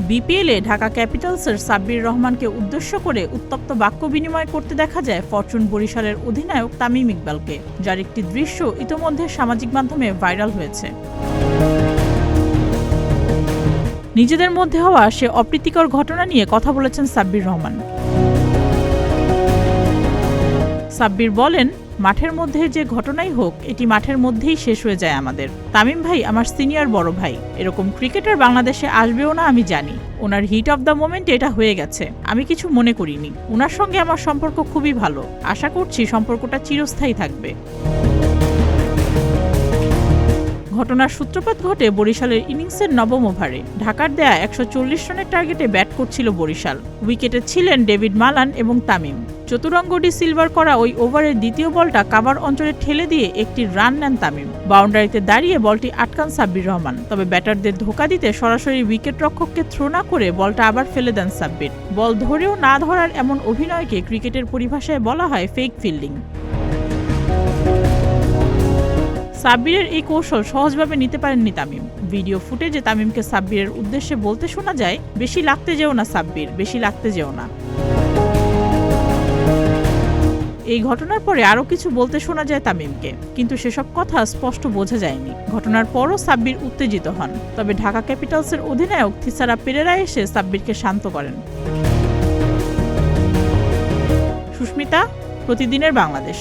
বিপিএলে ঢাকা ক্যাপিটালসের সাব্বির রহমানকে উদ্দেশ্য করে উত্তপ্ত বাক্য বিনিময় করতে দেখা যায় ফরচুন বরিশালের অধিনায়ক তামিম ইকবালকে, যার একটি দৃশ্য ইতোমধ্যে সামাজিক মাধ্যমে ভাইরাল হয়েছে। নিজেদের মধ্যে হওয়া সে অপ্রীতিকর ঘটনা নিয়ে কথা বলেছেন সাব্বির রহমান। সাব্বির বলেন, মাঠের মধ্যে যে ঘটনাই হোক, এটি মাঠের মধ্যেই শেষ হয়ে যায় আমাদের। তামিম ভাই আমার সিনিয়র বড় ভাই, এরকম ক্রিকেটার বাংলাদেশে আসবেও না আমি জানি। ওনার হিট অফ দ্য মোমেন্টে এটা হয়ে গেছে, আমি কিছু মনে করিনি। ওনার সঙ্গে আমার সম্পর্ক খুবই ভালো, আশা করছি সম্পর্কটা চিরস্থায়ী থাকবে। ঘটনার সূত্রপাত ঘটে বরিশালের ইনিংসের নবম ওভারে। ঢাকার দেয়া ১৪০ রানের টার্গেটে ব্যাট করছিল বরিশাল। উইকেটে ছিলেন ডেভিড মালান এবং তামিম। চতুরঙ্গটি সিলভার করা ওই ওভারের দ্বিতীয় বলটা কাভার অঞ্চলে ঠেলে দিয়ে একটি রান নেন তামিম। বাউন্ডারিতে দাঁড়িয়ে বলটি আটকান সাব্বির রহমান, তবে ব্যাটারদের ধোঁকা দিতে সরাসরি উইকেট রক্ষককে থ্রো না করে বলটা আবার ফেলে দেন সাব্বির। বল ধরেও না ধরার এমন অভিনয়কে ক্রিকেটের পরিভাষায় বলা হয় ফেক ফিল্ডিং। সাব্বিরের এই কৌশল সহজভাবে নিতে পারেননি তামিম। ভিডিও ফুটেজে তামিমকে সাব্বিরের উদ্দেশ্যে বলতে শোনা যায়, বেশি লাগতে যেও না সাব্বির, বেশি লাগতে যেও না। এই ঘটনার পরে আরও কিছু বলতে শোনা যায় তামিমকে, কিন্তু সেসব কথা স্পষ্ট বোঝা যায়নি। ঘটনার পরও সাব্বির উত্তেজিত হন, তবে ঢাকা ক্যাপিটালসের অধিনায়ক থিসারা পেরেরা এসে সাব্বিরকে শান্ত করেন। সুস্মিতা, প্রতিদিনের বাংলাদেশ।